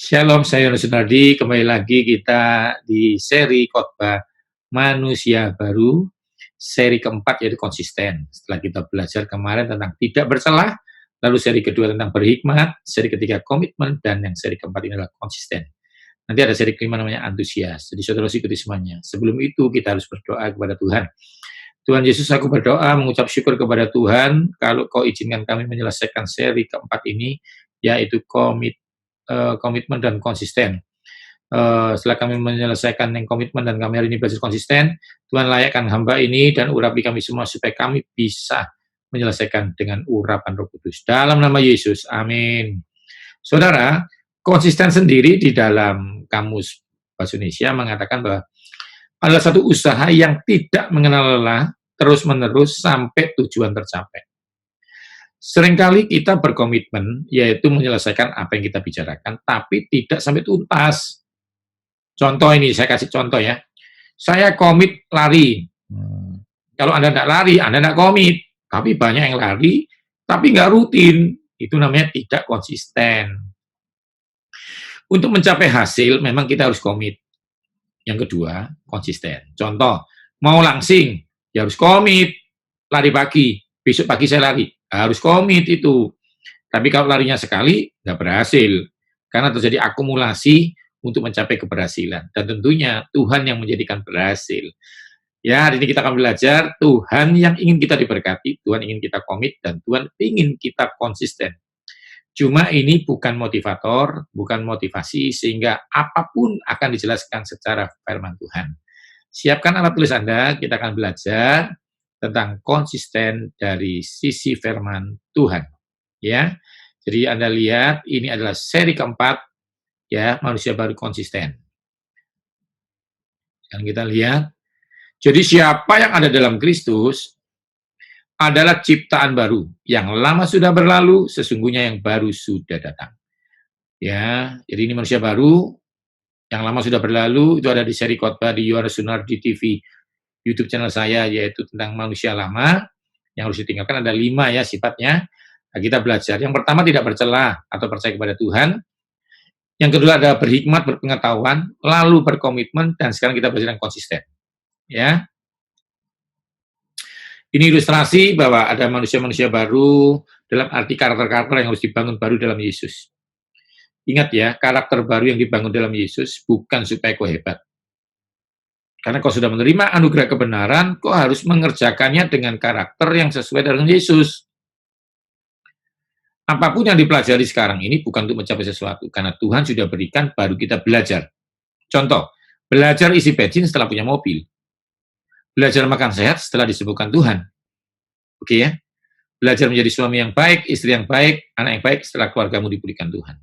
Shalom Sayur Sunardi, kembali lagi kita di seri khotbah manusia baru, seri keempat yaitu konsisten. Setelah kita belajar kemarin tentang tidak bersalah, lalu seri kedua tentang berhikmat, seri ketiga komitmen, dan yang seri keempat ini adalah konsisten. Nanti ada seri kelima namanya antusias. Jadi saudara ikuti semuanya. Sebelum itu kita harus berdoa kepada Tuhan. Tuhan Yesus, aku berdoa mengucap syukur kepada Tuhan kalau kau izinkan kami menyelesaikan seri keempat ini, yaitu komitmen dan konsisten. Setelah kami menyelesaikan yang komitmen dan kami hari ini belajar konsisten, Tuhan layakkan hamba ini dan urapi kami semua supaya kami bisa menyelesaikan dengan urapan Roh Kudus. Dalam nama Yesus, amin. Saudara, konsisten sendiri di dalam kamus Bahasa Indonesia mengatakan bahwa adalah satu usaha yang tidak mengenal lelah, terus-menerus sampai tujuan tercapai. Seringkali kita berkomitmen, yaitu menyelesaikan apa yang kita bicarakan, tapi tidak sampai tuntas. Contoh ini, saya kasih contoh ya. Saya komit lari. Kalau Anda tidak lari, Anda tidak komit. Tapi banyak yang lari, tapi nggak rutin. Itu namanya tidak konsisten. Untuk mencapai hasil, memang kita harus komit. Yang kedua, konsisten. Contoh, mau langsing, ya harus komit. Lari pagi, besok pagi saya lari. Harus komit itu. Tapi kalau larinya sekali, nggak berhasil. Karena terjadi akumulasi untuk mencapai keberhasilan. Dan tentunya Tuhan yang menjadikan berhasil. Ya, hari ini kita akan belajar Tuhan yang ingin kita diberkati, Tuhan ingin kita komit, dan Tuhan ingin kita konsisten. Cuma ini bukan motivator, bukan motivasi, sehingga apapun akan dijelaskan secara firman Tuhan. Siapkan alat tulis Anda, kita akan belajar tentang konsisten dari sisi firman Tuhan. Ya, jadi Anda lihat ini adalah seri keempat, ya, manusia baru konsisten. Dan kita lihat, jadi siapa yang ada dalam Kristus adalah ciptaan baru. Yang lama sudah berlalu, sesungguhnya yang baru sudah datang. Ya, jadi ini manusia baru, yang lama sudah berlalu, itu ada di seri khotbah di Yohanes Sunardi TV, YouTube channel saya, yaitu tentang manusia lama, yang harus ditinggalkan ada 5 ya sifatnya. Nah, kita belajar. Yang pertama tidak bercelah atau percaya kepada Tuhan. Yang kedua ada berhikmat, berpengetahuan, lalu berkomitmen, dan sekarang kita belajar yang konsisten. Ya, ini ilustrasi bahwa ada manusia-manusia baru dalam arti karakter-karakter yang harus dibangun baru dalam Yesus. Ingat ya, karakter baru yang dibangun dalam Yesus bukan supaya kau hebat. Karena kau sudah menerima anugerah kebenaran, kau harus mengerjakannya dengan karakter yang sesuai dengan Yesus. Apapun yang dipelajari sekarang ini bukan untuk mencapai sesuatu, karena Tuhan sudah berikan, baru kita belajar. Contoh, belajar isi bensin setelah punya mobil. Belajar makan sehat setelah disembuhkan Tuhan. Oke ya? Belajar menjadi suami yang baik, istri yang baik, anak yang baik setelah keluargamu dipulihkan Tuhan.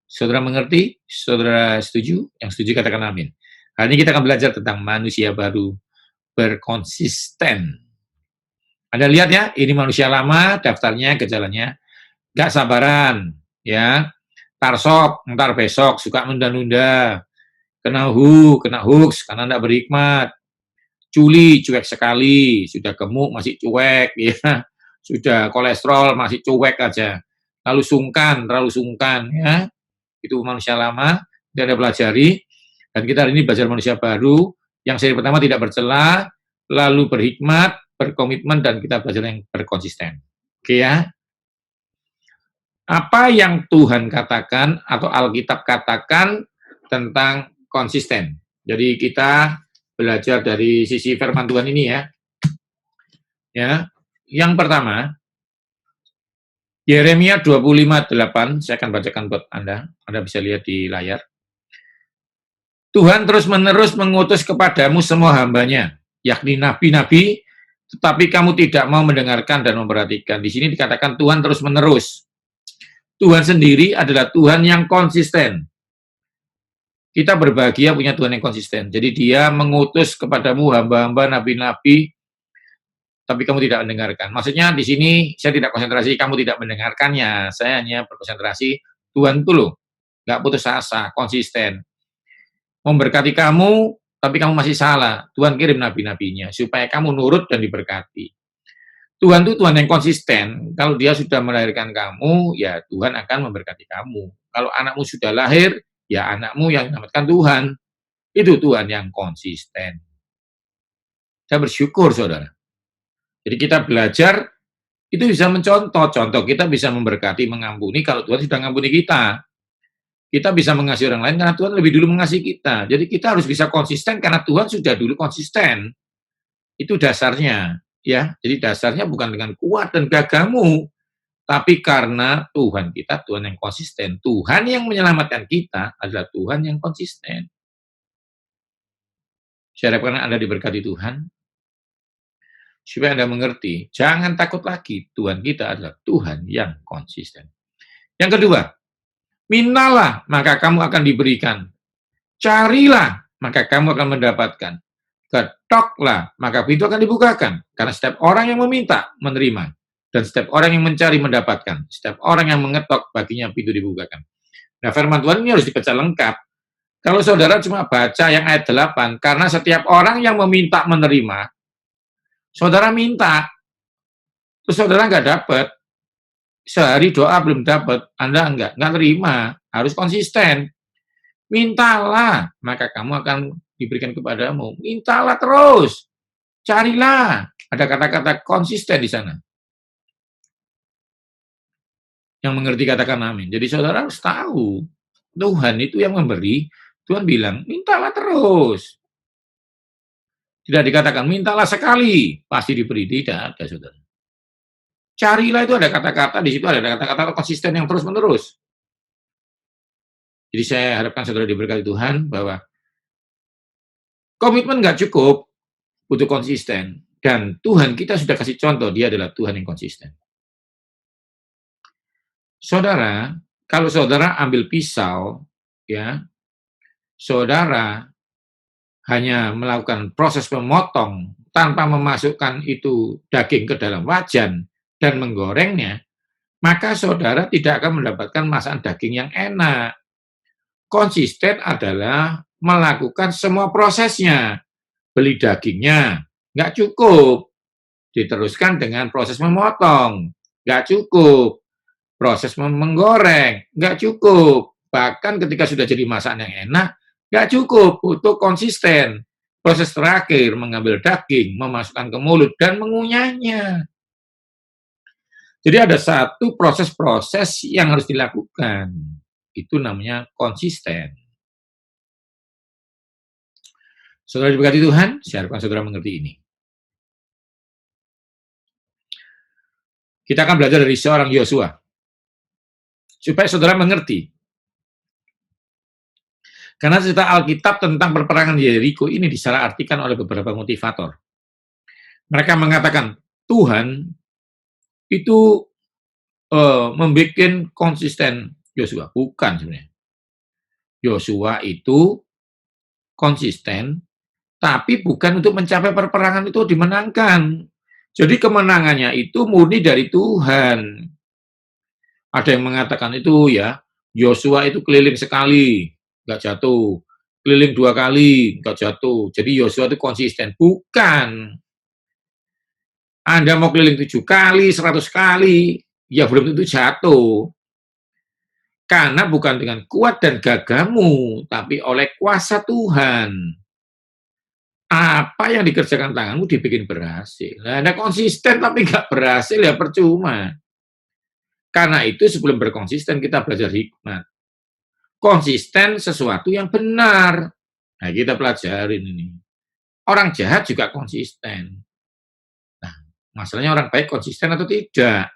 Saudara mengerti? Saudara setuju? Yang setuju katakan amin. Hari ini kita akan belajar tentang manusia baru berkonsisten. Anda lihat ya, ini manusia lama, daftarnya, gejalanya, gak sabaran, ya, ntar besok, suka nunda-nunda, kena hoax, karena tidak berhikmat, cuek sekali, sudah gemuk masih cuek, ya, sudah kolesterol masih cuek aja, lalu terlalu sungkan, ya, itu manusia lama, dan Anda pelajari, dan kita hari ini belajar manusia baru, yang seri pertama tidak bercela, lalu berhikmat, berkomitmen, dan kita belajar yang berkonsisten. Oke ya? Apa yang Tuhan katakan atau Alkitab katakan tentang konsisten? Jadi kita belajar dari sisi firman Tuhan ini ya. Ya. Yang pertama, Yeremia 25:8, saya akan bacakan buat Anda. Anda bisa lihat di layar. Tuhan terus-menerus mengutus kepadamu semua hambanya, yakni nabi-nabi, tetapi kamu tidak mau mendengarkan dan memperhatikan. Di sini dikatakan Tuhan terus-menerus. Tuhan sendiri adalah Tuhan yang konsisten. Kita berbahagia punya Tuhan yang konsisten. Jadi dia mengutus kepadamu hamba-hamba, nabi-nabi, tapi kamu tidak mendengarkan. Maksudnya di sini saya tidak konsentrasi, kamu tidak mendengarkannya. Saya hanya berkonsentrasi, Tuhan itu loh, nggak putus asa, konsisten. Memberkati kamu, tapi kamu masih salah. Tuhan kirim nabi-nabinya, supaya kamu nurut dan diberkati. Tuhan itu Tuhan yang konsisten. Kalau dia sudah melahirkan kamu, ya Tuhan akan memberkati kamu. Kalau anakmu sudah lahir, ya anakmu yang menyelamatkan Tuhan. Itu Tuhan yang konsisten. Saya bersyukur, saudara. Jadi kita belajar, itu bisa mencontoh. Contoh kita bisa memberkati, mengampuni kalau Tuhan sudah mengampuni kita. Kita bisa mengasihi orang lain karena Tuhan lebih dulu mengasihi kita. Jadi kita harus bisa konsisten karena Tuhan sudah dulu konsisten. Itu dasarnya, ya. Jadi dasarnya bukan dengan kuat dan gagahmu, tapi karena Tuhan kita, Tuhan yang konsisten. Tuhan yang menyelamatkan kita adalah Tuhan yang konsisten. Saya harapkan Anda diberkati Tuhan, supaya Anda mengerti, jangan takut lagi, Tuhan kita adalah Tuhan yang konsisten. Yang kedua, mintalah, maka kamu akan diberikan. Carilah, maka kamu akan mendapatkan. Ketoklah, maka pintu akan dibukakan. Karena setiap orang yang meminta, menerima. Dan setiap orang yang mencari, mendapatkan. Setiap orang yang mengetok, baginya pintu dibukakan. Nah, firman Tuhan ini harus dibaca lengkap. Kalau saudara cuma baca yang ayat 8, karena setiap orang yang meminta, menerima, saudara minta, terus saudara nggak dapat, sehari doa belum dapat, Anda nggak terima, harus konsisten. Mintalah, maka kamu akan diberikan kepadamu. Mintalah terus, carilah. Ada kata-kata konsisten di sana. Yang mengerti katakan amin. Jadi saudara harus tahu, Tuhan itu yang memberi. Tuhan bilang, mintalah terus. Tidak dikatakan, mintalah sekali, pasti diberi. Tidak ada, saudara. Carilah itu ada kata-kata, di situ ada kata-kata konsisten yang terus-menerus. Jadi saya harapkan saudara diberkati Tuhan, bahwa komitmen nggak cukup, butuh konsisten. Dan Tuhan kita sudah kasih contoh, dia adalah Tuhan yang konsisten. Saudara, kalau saudara ambil pisau, ya, saudara hanya melakukan proses memotong tanpa memasukkan itu daging ke dalam wajan dan menggorengnya, maka saudara tidak akan mendapatkan masakan daging yang enak. Konsisten adalah melakukan semua prosesnya. Beli dagingnya, nggak cukup. Diteruskan dengan proses memotong, nggak cukup. Proses menggoreng, nggak cukup. Bahkan ketika sudah jadi masakan yang enak, nggak cukup, butuh konsisten. Proses terakhir, mengambil daging, memasukkan ke mulut, dan mengunyahnya. Jadi ada satu proses-proses yang harus dilakukan. Itu namanya konsisten. Saudara diberkati Tuhan, saya harapkan saudara mengerti ini. Kita akan belajar dari seorang Yosua. Supaya saudara mengerti. Karena cerita Alkitab tentang perperangan Yeriko ini disalahartikan oleh beberapa motivator. Mereka mengatakan, Tuhan itu membuat konsisten Yosua. Bukan sebenarnya. Yosua itu konsisten, tapi bukan untuk mencapai perperangan itu dimenangkan. Jadi kemenangannya itu murni dari Tuhan. Ada yang mengatakan itu ya, Yosua itu keliling sekali, nggak jatuh. Keliling 2 kali, nggak jatuh. Jadi Yosua itu konsisten. Bukan. Anda mau keliling 7 kali, 100 kali, ya belum tentu jatuh. Karena bukan dengan kuat dan gagahmu, tapi oleh kuasa Tuhan. Apa yang dikerjakan tanganmu dibikin berhasil. Nah, Anda konsisten tapi nggak berhasil, ya percuma. Karena itu sebelum berkonsisten kita belajar hikmat. Konsisten sesuatu yang benar. Nah, kita pelajarin ini. Orang jahat juga konsisten. Nah, masalahnya orang baik konsisten atau tidak.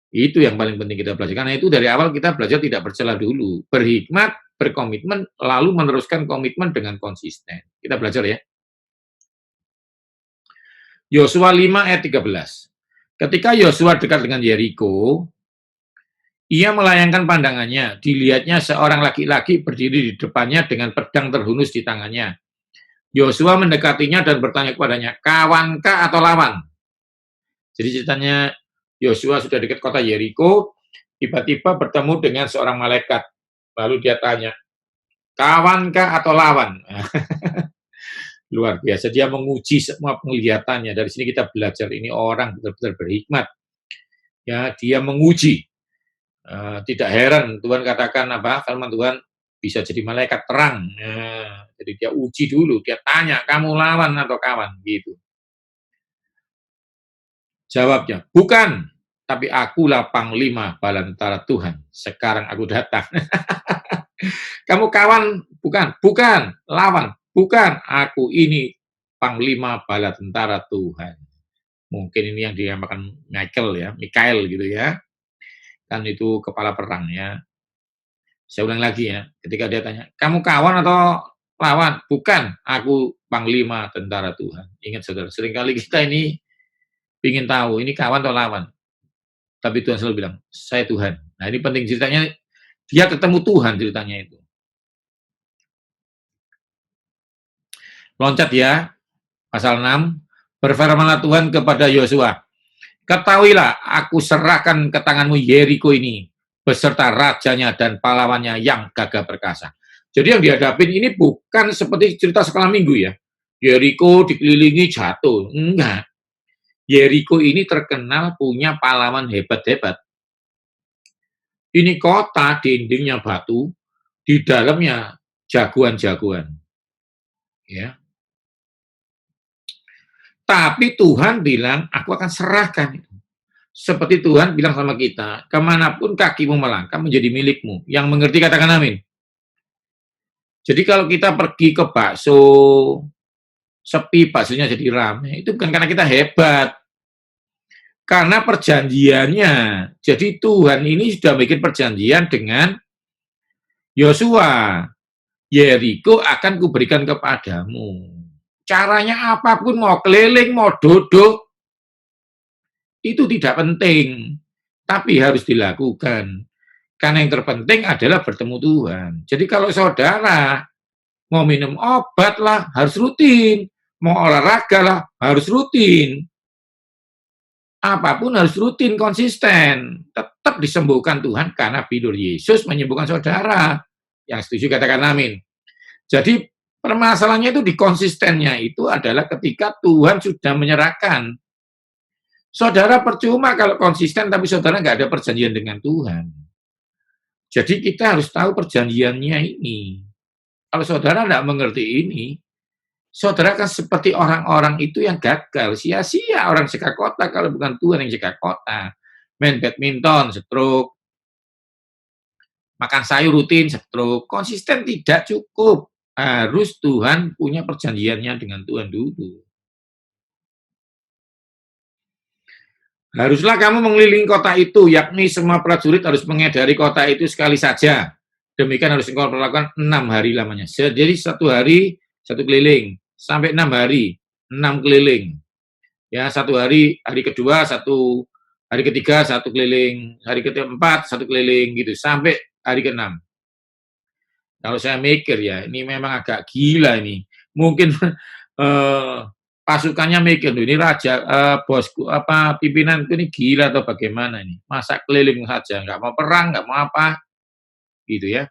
Itu yang paling penting kita belajar. Karena itu dari awal kita belajar tidak bercela dulu. Berhikmat, berkomitmen, lalu meneruskan komitmen dengan konsisten. Kita belajar ya. Yosua 5 ayat 13. Ketika Yosua dekat dengan Yeriko, ia melayangkan pandangannya, dilihatnya seorang laki-laki berdiri di depannya dengan pedang terhunus di tangannya. Yosua mendekatinya dan bertanya kepadanya, kawankah atau lawan? Jadi ceritanya Yosua sudah dekat kota Yeriko, tiba-tiba bertemu dengan seorang malaikat. Lalu dia tanya, kawankah atau lawan? Luar biasa, dia menguji semua penglihatannya. Dari sini kita belajar, ini orang benar-benar berhikmat. Ya, dia menguji. Tidak heran Tuhan katakan apa? Firman Tuhan, bisa jadi malaikat terang. Nah, jadi dia uji dulu, dia tanya, kamu lawan atau kawan? Gitu. Jawabnya, bukan, tapi akulah panglima bala tentara Tuhan. Sekarang aku datang. Kamu kawan? Bukan. Bukan. Lawan? Bukan. Aku ini panglima bala tentara Tuhan. Mungkin ini yang dinamakan Mikael gitu ya. Kan itu kepala perang ya. Saya ulang lagi ya, ketika dia tanya, kamu kawan atau lawan? Bukan, aku panglima tentara Tuhan. Ingat saudara, seringkali kita ini ingin tahu, ini kawan atau lawan. Tapi Tuhan selalu bilang, saya Tuhan. Nah ini penting ceritanya, dia ketemu Tuhan ceritanya itu. Loncat ya, pasal 6, berfirmanlah Tuhan kepada Yosua, ketahuilah, aku serahkan ke tanganmu Yeriko ini, beserta rajanya dan pahlawannya yang gagah perkasa. Jadi yang dihadapin ini bukan seperti cerita sekolah minggu ya. Yeriko dikelilingi jatuh. Enggak. Yeriko ini terkenal punya pahlawan hebat-hebat. Ini kota, dindingnya batu, di dalamnya jagoan-jagoan. Ya. Tapi Tuhan bilang, aku akan serahkan itu. Seperti Tuhan bilang sama kita, kemanapun kakimu melangkah menjadi milikmu. Yang mengerti katakan amin. Jadi kalau kita pergi ke bakso, sepi, baksonya jadi ramai, itu bukan karena kita hebat. Karena perjanjiannya. Jadi Tuhan ini sudah bikin perjanjian dengan Yosua. Yeriko akan kuberikan kepadamu. Caranya apapun, mau keliling, mau duduk, itu tidak penting. Tapi harus dilakukan. Karena yang terpenting adalah bertemu Tuhan. Jadi kalau saudara mau minum obat lah, harus rutin. Mau olahraga lah, harus rutin. Apapun harus rutin, konsisten. Tetap disembuhkan Tuhan karena bilur Yesus menyembuhkan saudara. Yang setuju katakan amin. Jadi permasalahannya itu di konsistennya itu adalah ketika Tuhan sudah menyerahkan. Saudara percuma kalau konsisten tapi saudara nggak ada perjanjian dengan Tuhan. Jadi kita harus tahu perjanjiannya ini. Kalau saudara tidak mengerti ini, saudara kan seperti orang-orang itu yang gagal. Sia-sia orang jaga kota kalau bukan Tuhan yang jaga kota. Main badminton, stroke. Makan sayur rutin, stroke. Konsisten tidak cukup. Harus Tuhan punya perjanjiannya dengan Tuhan dulu. Haruslah kamu mengelilingi kota itu, yakni semua prajurit harus mengedari kota itu sekali saja. Demikian harus engkau lakukan 6 hari lamanya. Jadi 1 hari 1 keliling, sampai 6 hari 6 keliling. Ya, 1 hari, hari kedua 1, hari ketiga 1 keliling, hari keempat 1 keliling gitu sampai hari ke-6. Kalau saya mikir ya, ini memang agak gila ini. Mungkin pasukannya mikir, ini raja, bosku, pimpinanku ini gila atau bagaimana ini? Masa keliling saja, nggak mau perang, nggak mau apa, gitu ya.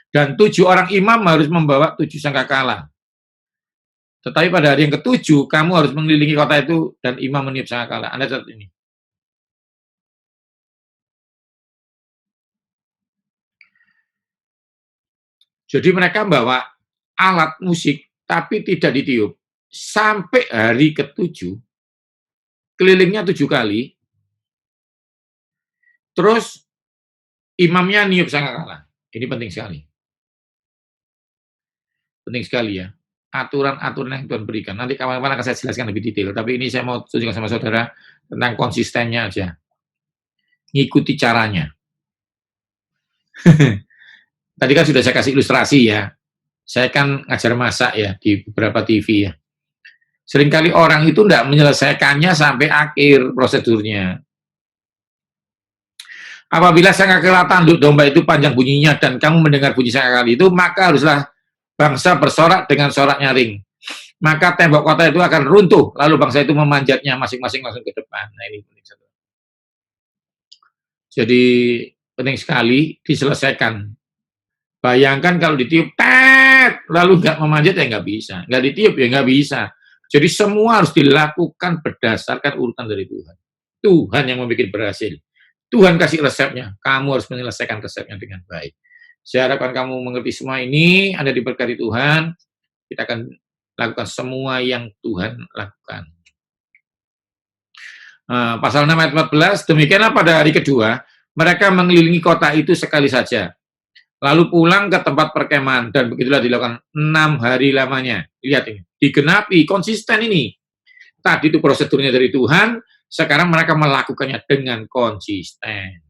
Dan 7 orang imam harus membawa 7 sangkakala. Tetapi pada hari yang ke-7, kamu harus mengelilingi kota itu dan imam meniup sangkakala. Anda catat ini. Jadi mereka bawa alat musik, tapi tidak ditiup. Sampai hari ke-7, kelilingnya 7 kali, terus imamnya niup sangkakala. Ini penting sekali. Penting sekali ya. Aturan-aturan yang Tuhan berikan. Nanti kawan-kawan akan saya jelaskan lebih detail. Tapi ini saya mau tunjukkan sama saudara tentang konsistennya aja. Ngikuti caranya. Tadi kan sudah saya kasih ilustrasi ya. Saya kan ngajar masak ya di beberapa TV ya. Seringkali orang itu tidak menyelesaikannya sampai akhir prosedurnya. Apabila sangkakala tanduk domba itu panjang bunyinya dan kamu mendengar bunyi sangkakala itu, maka haruslah bangsa bersorak dengan sorak nyaring. Maka tembok kota itu akan runtuh, lalu bangsa itu memanjatnya masing-masing langsung ke depan. Nah ini penting sekali. Jadi penting sekali diselesaikan. Bayangkan kalau ditiup, lalu nggak memanjat ya nggak bisa, nggak ditiup ya nggak bisa. Jadi semua harus dilakukan berdasarkan urutan dari Tuhan. Tuhan yang membuat berhasil. Tuhan kasih resepnya, kamu harus menyelesaikan resepnya dengan baik. Saya harapkan kamu mengerti semua ini, Anda diberkati Tuhan, kita akan lakukan semua yang Tuhan lakukan. Pasal 6 ayat 14, demikianlah pada hari kedua, mereka mengelilingi kota itu sekali saja, lalu pulang ke tempat perkemahan, dan begitulah dilakukan 6 hari lamanya. Lihat ini, digenapi, konsisten ini. Tadi itu prosedurnya dari Tuhan, sekarang mereka melakukannya dengan konsisten.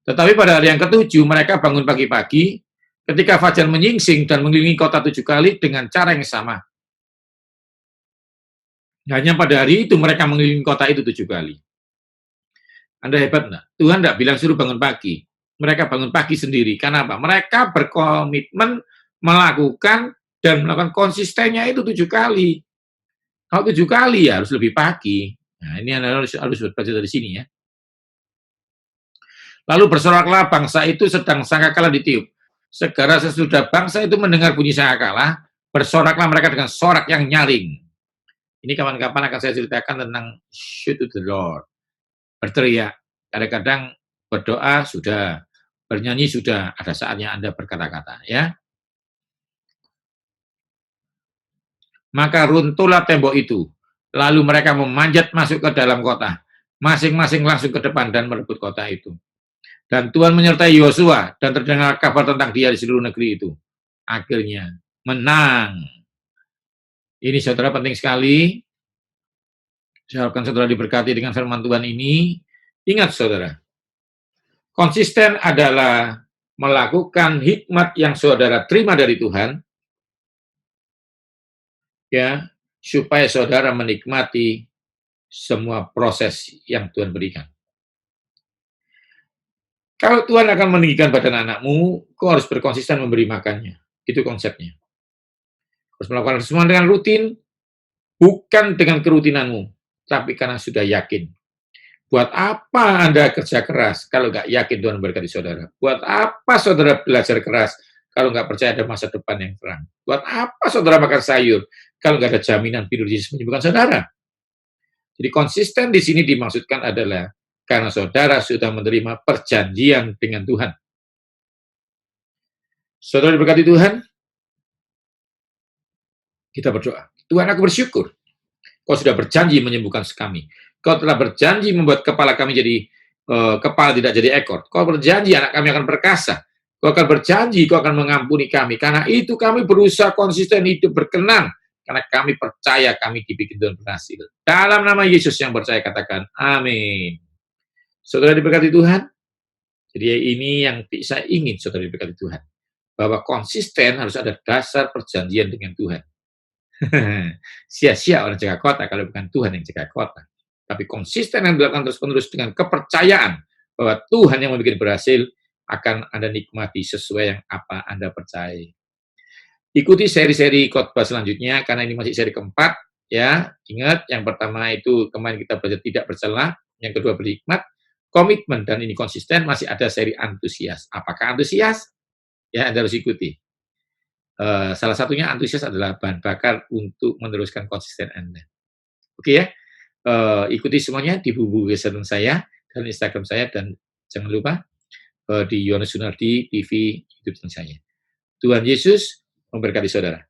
Tetapi pada hari yang ketujuh, mereka bangun pagi-pagi, ketika fajar menyingsing dan mengelilingi kota 7 kali dengan cara yang sama. Hanya pada hari itu mereka mengelilingi kota itu 7 kali. Anda hebat enggak? Tuhan enggak bilang suruh bangun pagi. Mereka bangun pagi sendiri. Karena apa? Mereka berkomitmen melakukan dan melakukan konsistennya itu 7 kali. Kalau 7 kali ya harus lebih pagi. Nah, ini Anda harus baca dari sini ya. Lalu bersoraklah bangsa itu sedang sangkakala ditiup. Segera sesudah bangsa itu mendengar bunyi sangkakala, bersoraklah mereka dengan sorak yang nyaring. Ini kapan-kapan akan saya ceritakan tentang shout to the Lord. Berteriak. Kadang-kadang berdoa sudah, bernyanyi sudah, ada saatnya Anda berkata-kata ya. Maka runtuhlah tembok itu. Lalu mereka memanjat masuk ke dalam kota. Masing-masing langsung ke depan dan merebut kota itu. Dan Tuhan menyertai Yosua dan terdengar kabar tentang dia di seluruh negeri itu. Akhirnya menang. Ini saudara penting sekali. Saya harapkan saudara diberkati dengan firman Tuhan ini. Ingat saudara, konsisten adalah melakukan hikmat yang saudara terima dari Tuhan, ya, supaya saudara menikmati semua proses yang Tuhan berikan. Kalau Tuhan akan meninggikan badan anakmu, kau harus berkonsisten memberi makannya. Itu konsepnya. Harus melakukan semua dengan rutin, bukan dengan kerutinanmu, tapi karena sudah yakin. Buat apa Anda kerja keras kalau nggak yakin Tuhan memberkati saudara? Buat apa saudara belajar keras kalau nggak percaya ada masa depan yang terang? Buat apa saudara makan sayur kalau nggak ada jaminan tidur Yesus menyembuhkan saudara? Jadi konsisten di sini dimaksudkan adalah karena saudara sudah menerima perjanjian dengan Tuhan. Saudara diberkati Tuhan, kita berdoa. Tuhan, aku bersyukur Kau sudah berjanji menyembuhkan kami. Kau telah berjanji membuat kepala kami jadi kepala tidak jadi ekor. Kau berjanji anak kami akan perkasa. Kau akan berjanji kau akan mengampuni kami. Karena itu kami berusaha konsisten hidup berkenan. Karena kami percaya kami dibikin Tuhan berhasil. Dalam nama Yesus yang percaya katakan amin. Saudara diberkati Tuhan. Jadi ini yang saya ingin saudara diberkati Tuhan. Bahwa konsisten harus ada dasar perjanjian dengan Tuhan. Sia-sia orang jaga kota kalau bukan Tuhan yang jaga kota. Tapi konsisten yang dilakukan terus-menerus dengan kepercayaan bahwa Tuhan yang membuat berhasil akan Anda nikmati sesuai yang apa Anda percaya. Ikuti seri-seri khotbah selanjutnya karena ini masih seri keempat ya. Ingat yang pertama itu kemarin kita belajar tidak bercela, yang kedua berhikmat, komitmen dan ini konsisten, masih ada seri antusias. Apakah antusias? Ya Anda harus ikuti. Salah satunya antusias adalah bahan bakar untuk meneruskan konsisten Anda. Oke ya, ikuti semuanya di buku kesehatan saya dan Instagram saya dan jangan lupa di Yohanes Sunardi TV YouTube saya. Tuhan Yesus memberkati saudara.